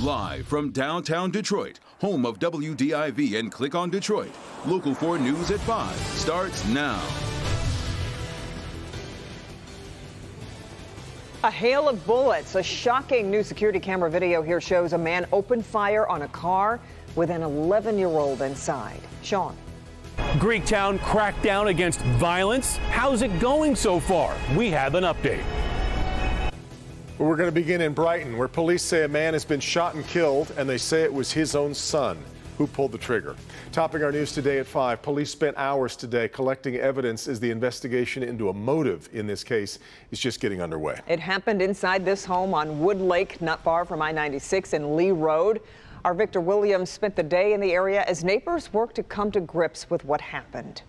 Live from downtown Detroit, home of WDIV and Click on Detroit, Local 4 News at 5 starts now. A hail of bullets. A shocking new security camera video here shows a man open fire on a car with an 11-year-old inside. Sean. Greektown crackdown against violence. How's it going so far? We have an update. We're going to begin in Brighton, where police say a man has been shot and killed, and they say it was his own son who pulled the trigger. Topping our news today at 5, police spent hours today collecting evidence as the investigation into a motive in this case is just getting underway. It happened inside this home on Wood Lake, not far from I-96 and Lee Road. Our Victor Williams spent the day in the area as neighbors worked to come to grips with what happened.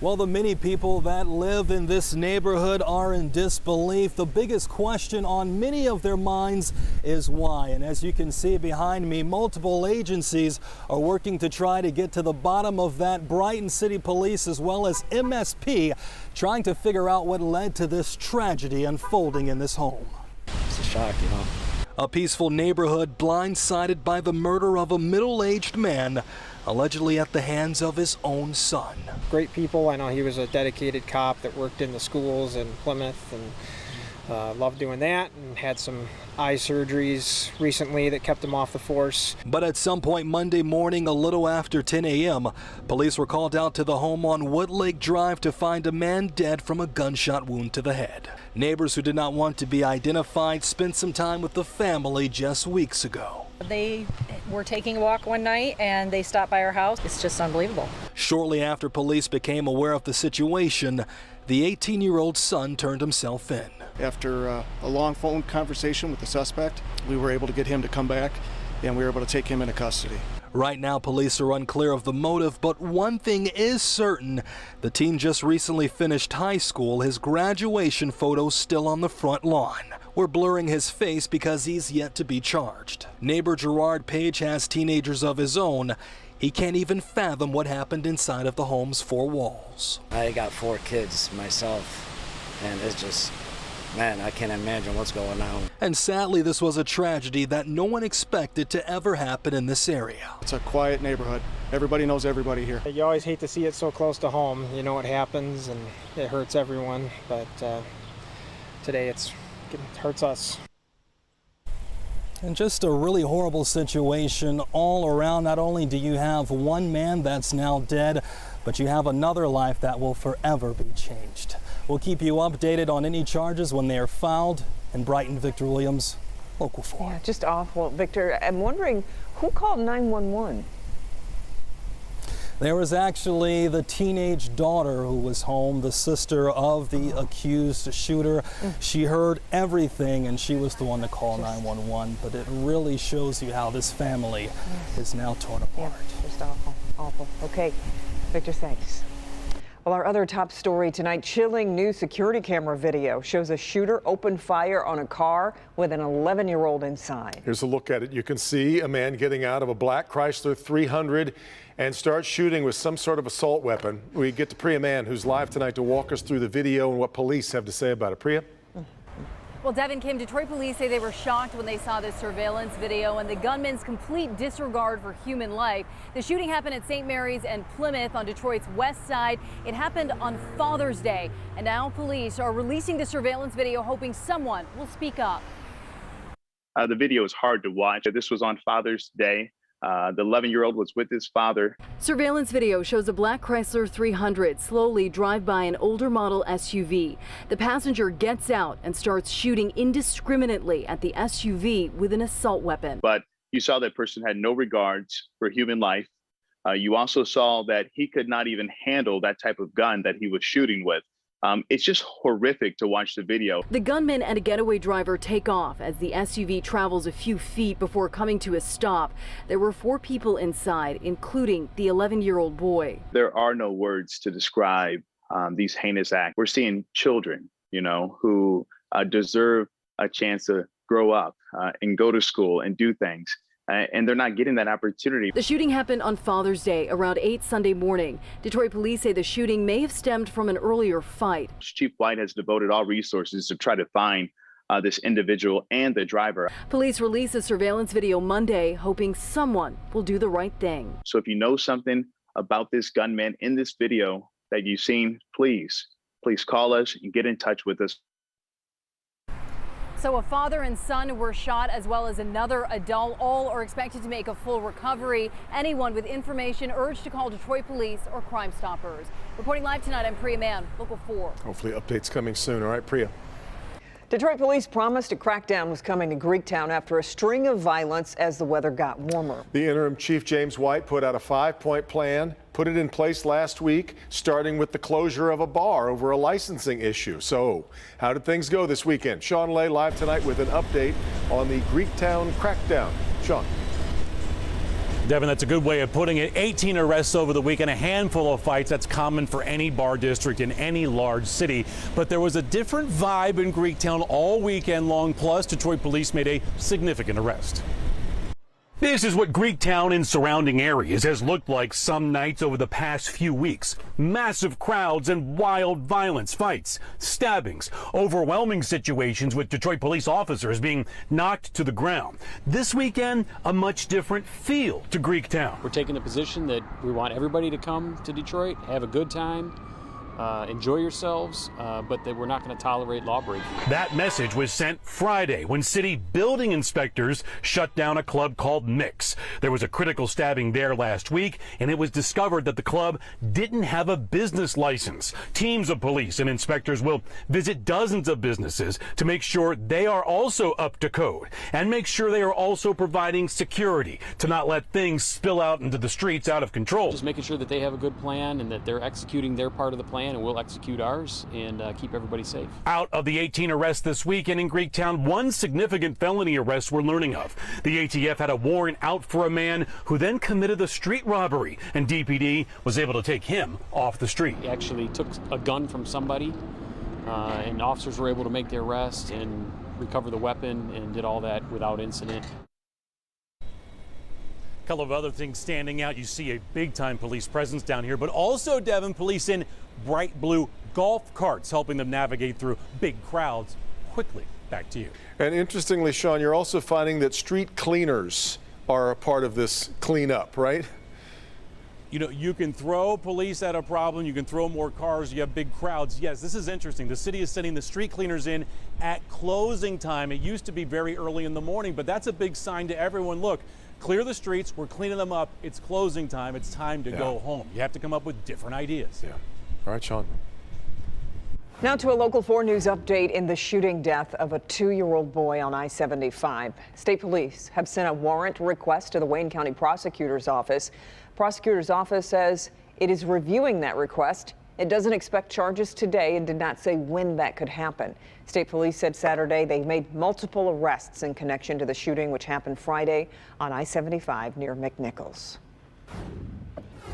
Well, the many people that live in this neighborhood are in disbelief. The biggest question on many of their minds is why. And as you can see behind me, multiple agencies are working to try to get to the bottom of that. Brighton City Police as well as MSP trying to figure out what led to this tragedy unfolding in this home. It's a shock, you know. A peaceful neighborhood blindsided by the murder of a middle-aged man, allegedly at the hands of his own son. Great people. I know he was a dedicated cop that worked in the schools in Plymouth and loved doing that, and had some eye surgeries recently that kept him off the force. But at some point Monday morning, a little after 10 a.m., police were called out to the home on Wood Lake Drive to find a man dead from a gunshot wound to the head. Neighbors who did not want to be identified spent some time with the family just weeks ago. They were taking a walk one night and they stopped by our house. It's just unbelievable. Shortly after police became aware of the situation, the 18-year-old son turned himself in. After a long phone conversation with the suspect, we were able to get him to come back, and we were able to take him into custody. Right now, police are unclear of the motive, but one thing is certain. The teen just recently finished high school. His graduation photo's still on the front lawn. We're blurring his face because he's yet to be charged. Neighbor Gerard Page has teenagers of his own. He can't even fathom what happened inside of the home's four walls. I got 4 kids myself, and it's just, man, I can't imagine what's going on. And sadly, this was a tragedy that no one expected to ever happen in this area. It's a quiet neighborhood. Everybody knows everybody here. You always hate to see it so close to home. You know what happens, and it hurts everyone, but today it hurts us. And just a really horrible situation all around. Not only do you have one man that's now dead, but you have another life that will forever be changed. We'll keep you updated on any charges when they are filed. In Brighton, Victor Williams, Local 4. Yeah, just awful. Victor, I'm wondering who called 911? There was actually the teenage daughter who was home, the sister of the accused shooter. She heard everything, and she was the one to call 911. But it really shows you how this family is now torn apart. Yeah, just awful, awful. Okay, Victor, thanks. Well, our other top story tonight, chilling new security camera video shows a shooter open fire on a car with an 11-year-old inside. Here's a look at it. You can see a man getting out of a black Chrysler 300 and start shooting with some sort of assault weapon. We get to Priya Mann, who's live tonight to walk us through the video and what police have to say about it. Priya? Well, Devin, Kim, Detroit police say they were shocked when they saw this surveillance video and the gunman's complete disregard for human life. The shooting happened at St. Mary's and Plymouth on Detroit's west side. It happened on Father's Day, and now police are releasing the surveillance video, hoping someone will speak up. The video is hard to watch. This was on Father's Day. The 11-year-old was with his father. Surveillance video shows a black Chrysler 300 slowly drive by an older model SUV. The passenger gets out and starts shooting indiscriminately at the SUV with an assault weapon. But you saw that person had no regards for human life. You also saw that he could not even handle that type of gun that he was shooting with. It's just horrific to watch the video. The gunman and a getaway driver take off as the SUV travels a few feet before coming to a stop. There were 4 people inside, including the 11-year-old boy. There are no words to describe these heinous acts. We're seeing children, who deserve a chance to grow up and go to school and do things. And they're not getting that opportunity. The shooting happened on Father's Day around 8 Sunday morning. Detroit police say the shooting may have stemmed from an earlier fight. Chief White has devoted all resources to try to find this individual and the driver. Police released a surveillance video Monday, hoping someone will do the right thing. So if you know something about this gunman in this video that you've seen, please call us and get in touch with us. So a father and son were shot, as well as another adult. All are expected to make a full recovery. Anyone with information urged to call Detroit police or Crime Stoppers. Reporting live tonight, I'm Priya Mann, Local 4. Hopefully updates coming soon. All right, Priya. Detroit police promised a crackdown was coming to Greektown after a string of violence as the weather got warmer. The interim chief, James White, put out a 5-point plan, put it in place last week, starting with the closure of a bar over a licensing issue. So how did things go this weekend? Sean Lay live tonight with an update on the Greektown crackdown. Sean. Devin, that's a good way of putting it. 18 arrests over the weekend, a handful of fights. That's common for any bar district in any large city. But there was a different vibe in Greektown all weekend long. Plus, Detroit police made a significant arrest. This is what Greektown and surrounding areas has looked like some nights over the past few weeks. Massive crowds and wild violence, fights, stabbings, overwhelming situations with Detroit police officers being knocked to the ground. This weekend, a much different feel to Greektown. We're taking the position that we want everybody to come to Detroit, have a good time, enjoy yourselves, but that we're not going to tolerate law breaking. That message was sent Friday when city building inspectors shut down a club called Mix. There was a critical stabbing there last week, and it was discovered that the club didn't have a business license. Teams of police and inspectors will visit dozens of businesses to make sure they are also up to code and make sure they are also providing security to not let things spill out into the streets out of control. Just making sure that they have a good plan and that they're executing their part of the plan, and we'll execute ours and keep everybody safe. Out of the 18 arrests this weekend in Greektown, one significant felony arrest we're learning of. The ATF had a warrant out for a man who then committed a street robbery, and DPD was able to take him off the street. He actually took a gun from somebody, and officers were able to make the arrest and recover the weapon and did all that without incident. A couple of other things standing out. You see a big-time police presence down here, but also, Devin, police in bright blue golf carts helping them navigate through big crowds quickly. Back to you. And interestingly, Sean, you're also finding that street cleaners are a part of this cleanup, right? You know, you can throw police at a problem, you can throw more cars, you have big crowds. Yes, this is interesting. The city is sending the street cleaners in at closing time. It used to be very early in the morning, but that's a big sign to everyone. Look, clear the streets, we're cleaning them up, it's closing time, it's time to go home. You have to come up with different ideas. Yeah. All right, Sean. Now to a Local 4 News update in the shooting death of a 2-year-old boy on I-75. State police have sent a warrant request to the Wayne County Prosecutor's Office. Prosecutor's Office says it is reviewing that request. It doesn't expect charges today and did not say when that could happen. State police said Saturday they made multiple arrests in connection to the shooting, which happened Friday on I-75 near McNichols.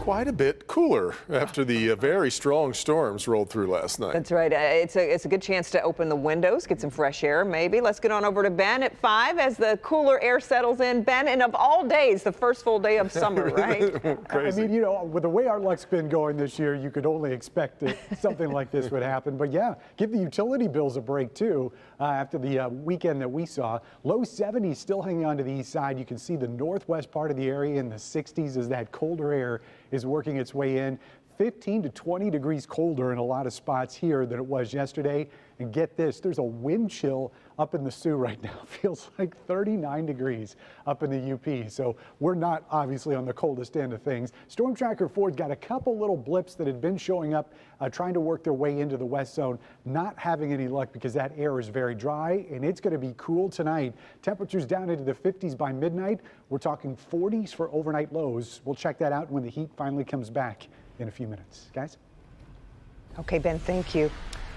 Quite a bit cooler after the very strong storms rolled through last night. That's right. It's a good chance to open the windows, get some fresh air, maybe. Let's get on over to Ben at 5 as the cooler air settles in. Ben, and of all days, the first full day of summer, right? Crazy. I mean, you know, with the way our luck's been going this year, you could only expect that something like this would happen. But yeah, give the utility bills a break too. After the weekend that we saw, low 70s still hanging on to the east side. You can see the northwest part of the area in the 60s as that colder air is working its way in. 15 to 20 degrees colder in a lot of spots here than it was yesterday. And get this, there's a wind chill up in the Sioux right now. Feels like 39 degrees up in the UP. So we're not obviously on the coldest end of things. Storm Tracker 4's got a couple little blips that had been showing up, trying to work their way into the west zone. Not having any luck because that air is very dry and it's going to be cool tonight. Temperatures down into the 50s by midnight. We're talking 40s for overnight lows. We'll check that out when the heat finally comes back in a few minutes. Guys? Okay, Ben, thank you.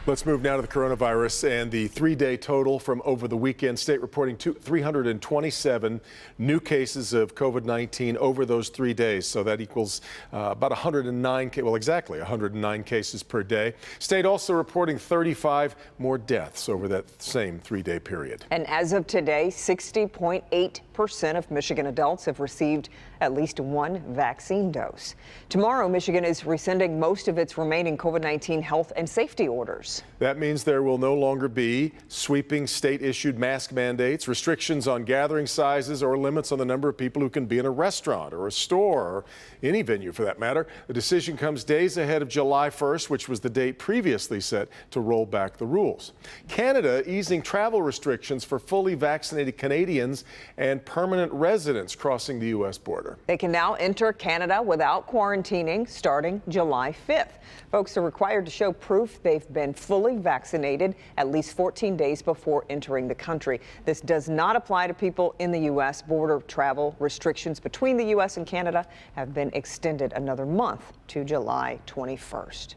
Let's move now to the coronavirus and the 3-day total from over the weekend. State reporting 327 new cases of COVID-19 over those 3 days. So that equals about 109, well, exactly 109 cases per day. State also reporting 35 more deaths over that same 3-day period. And as of today, 60.8% 50% of Michigan adults have received at least one vaccine dose. Tomorrow, Michigan is rescinding most of its remaining COVID-19 health and safety orders. That means there will no longer be sweeping state-issued mask mandates, restrictions on gathering sizes, or limits on the number of people who can be in a restaurant or a store or any venue for that matter. The decision comes days ahead of July 1st, which was the date previously set to roll back the rules. Canada easing travel restrictions for fully vaccinated Canadians and permanent residents crossing the U.S. border. They can now enter Canada without quarantining starting July 5th. Folks are required to show proof they've been fully vaccinated at least 14 days before entering the country. This does not apply to people in the U.S. Border travel restrictions between the U.S. and Canada have been extended another month to July 21st.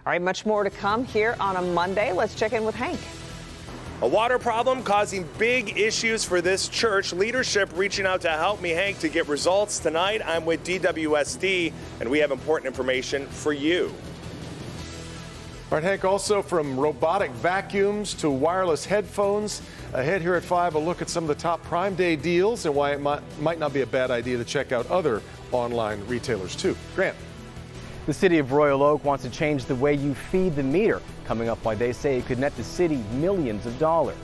All right, much more to come here on a Monday. Let's check in with Hank. A water problem causing big issues for this church. Leadership reaching out to help me, Hank, to get results tonight. I'm with DWSD, and we have important information for you. All right, Hank, also from robotic vacuums to wireless headphones. Ahead here at 5, a look at some of the top Prime Day deals and why it might not be a bad idea to check out other online retailers, too. Grant. The city of Royal Oak wants to change the way you feed the meter, coming up why they say it could net the city millions of dollars.